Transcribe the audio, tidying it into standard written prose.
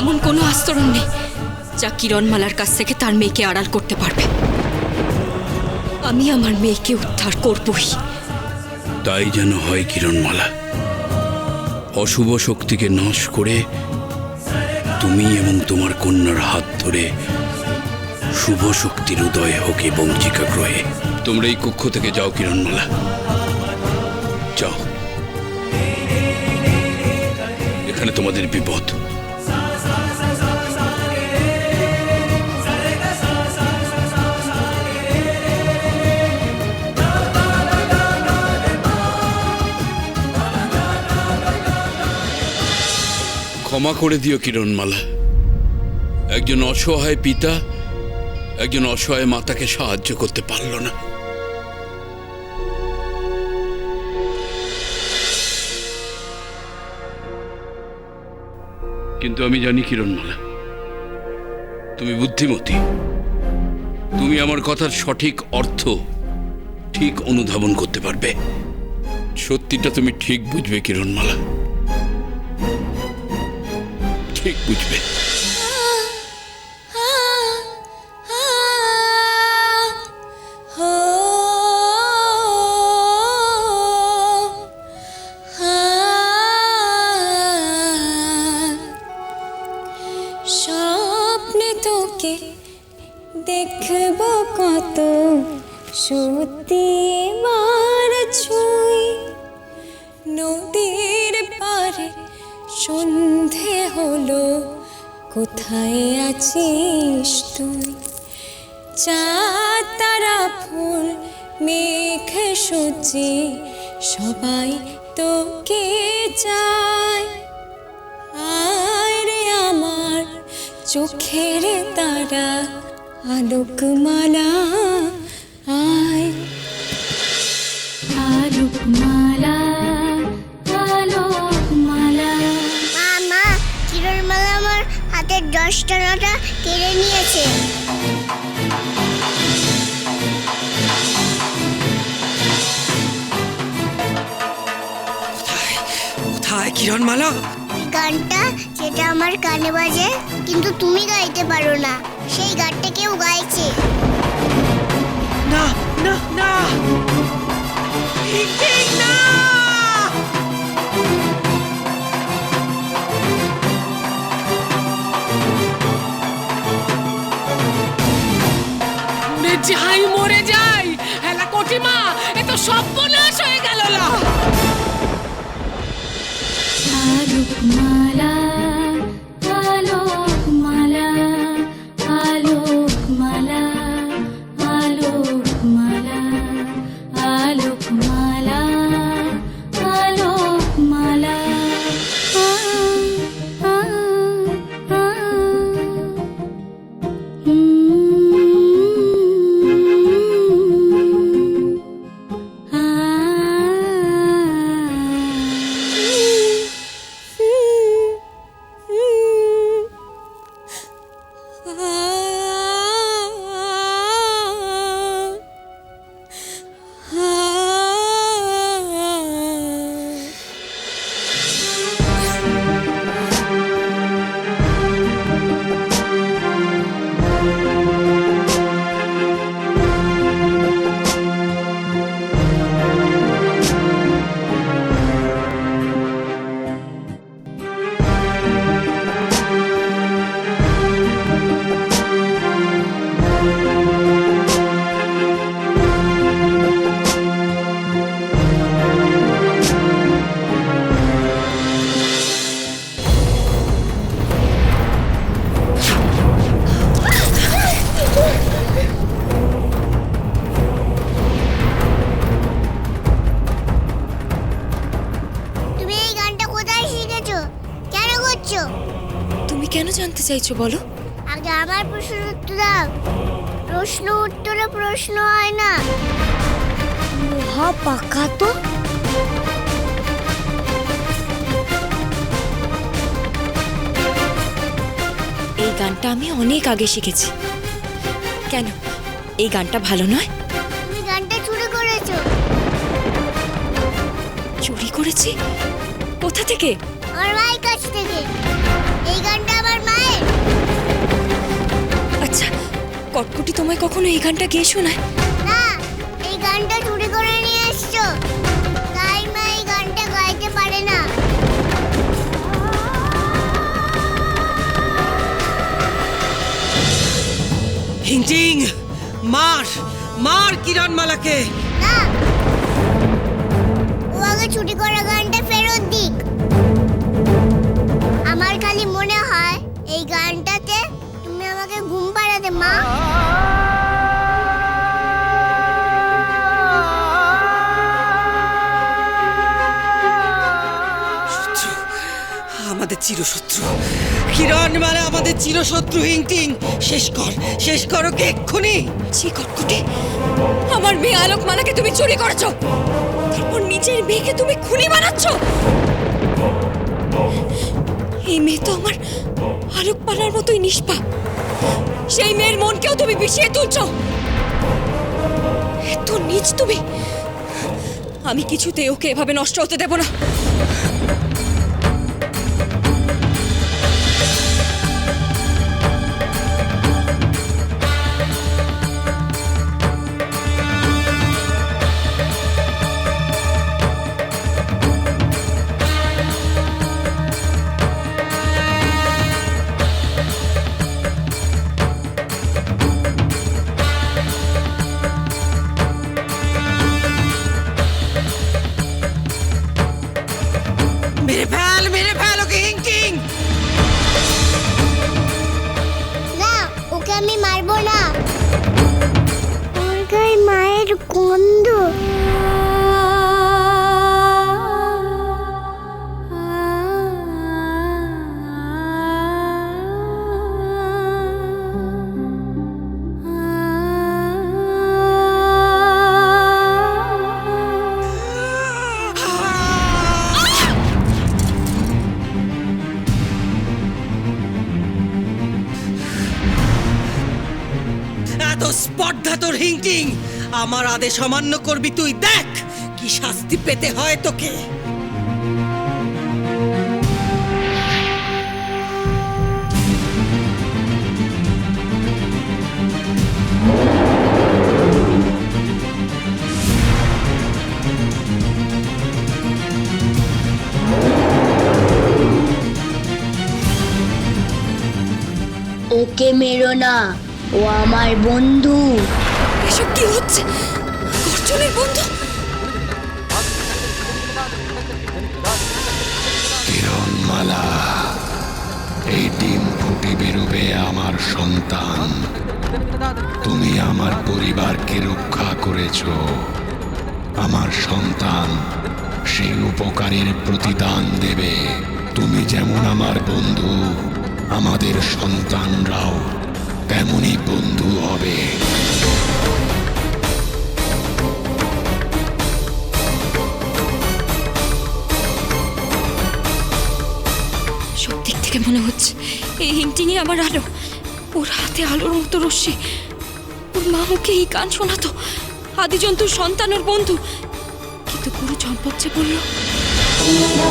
এমন কোনো আস্তরণ নেই যা কিরণমালার কাছ থেকে তার মেয়েকে আড়াল করতে পারবে। আমি আমার মেয়েকে উদ্ধার করবই। তাই যেন হয় কিরণমালা। অশুভ শক্তিকে নাশ করে তুমি এবং তোমার কন্যার হাত ধরে শুভ শক্তির উদয় হোক এই বঞ্চিকা গ্রহে। তোমরা এই কক্ষ থেকে যাও কিরণমালা, যাও। এখানে তোমাদের বিপদ। ক্ষমা করে দিও কিরণমালা। একজন অসহায় পিতা একজন অসহায় মাতাকে সাহায্য করতে পারল না। কিন্তু আমি জানি কিরণমালা, তুমি বুদ্ধিমতী। তুমি আমার কথার সঠিক অর্থ ঠিক অনুধাবন করতে পারবে। সত্যিটা তুমি ঠিক বুঝবে কিরণমালা, ঠিক বুঝবে। স্বপ্নে তোকে দেখব কত, সত্যি এবার ছুঁই। নদীর পারে সন্ধে হলো, কোথায় আছিস তুই? চাঁদ তারা ফুল মেঘ সূচি সবাই তোকে চায়। আয় রে আমার চোখের তারা, আলোকমালা আয়। আলোকমালা আলোকমালা। মা, কিরণমালা আমার হাতের 10টা নটা কেড়ে নিয়েছে। কোথায় কিরণমালা? গানটা যেটা আমার কানে বাজে কিন্তু তুমি গাইতে পারো না, সেই গানটা কেউ গাইছে। না না না, ঠিক না। যাই মরে যাই, হেলা কটিমা, এ তো সর্বনাশ হয়ে গেল। আলোকমালা আলোকমালা আলোকমালা আলোকমালা আলোকমালা আলোকমালা। তুমি কেন জানতে চাইছো বলো? আগে আমার প্রশ্নের উত্তর দাও। প্রশ্ন উত্তরে প্রশ্ন হয় না। মহা পাকা তো। এই গানটা আমি অনেক আগে শিখেছি। কেন, এই গানটা ভালো নয়? তুমি গানটা চুরি করেছো। চুরি করেছি? কোথা থেকে? আমার মায়ের কাছ থেকে। এই গানটা আমার মা আমায় কখনো এই গানটা গেয়ে শোনায়? না, এই গানটা চুরি করে নিয়ে এসছো, তাই মা এই গানটা গাইতে পারে না। হিংটিং, মার মার কিরণমালাকে। না, ও আগে চুরি করা গানটা ফেরত দিক। আমার খালি মনে হয় এই গানটাতে তুমি আমাকে ঘুম পাড়াতে মা। শত্রু, আমাদের চিরশত্রু কিরণমালা, আমাদের চিরশত্রু। হিংটিং, শেষ কর ওকে এক্ষুনি। ছি কটকটি, আমার মেয়ে আলোকমালাকে তুমি চুরি করেছো, তারপর নিজের মেয়েকে তুমি খুনি বানাচ্ছ। এই মেয়ে তো আমার আলোকমালার মতোই নিষ্পাপ, সেই মেয়ের মনকেও তুমি বিষিয়ে তুলছো। এত নীচ তুমি। আমি কিছুতে ওকে এভাবে নষ্ট হতে দেব না। মেরে ফেল ওকে হিংটিং। না, ওকে আমি মারবো না। ওর গায়ে মায়ের গন্ধ। এত স্পর্ধা তোর হিংটিং, আমার আদেশ অমান্য করবি তুই? দেখ কি শাস্তি পেতে হয় তোকে। ওকে মেরো না, ও আমার বন্ধু। এসব কি হচ্ছে? গর্জনের বন্ধু? কিরণমালা, এই ডিম ফুটে বেরোবে আমার সন্তান। তুমি আমার পরিবারকে রক্ষা করেছো, আমার সন্তান সেই উপকারের প্রতিদান দেবে। তুমি যেমন আমার বন্ধু, আমাদের সন্তানরাও তেমনই বন্ধু হবে। সব দিক থেকে মনে হচ্ছে এই হিংটিংই আমার আলো। ওর হাতে আলোর মতো রশ্মি। ওর মা মুখে এই গান শোনাতো, আদিজন্তুর সন্তান ওর বন্ধু। কিন্তু গুরু চম্পক যে বলল মালা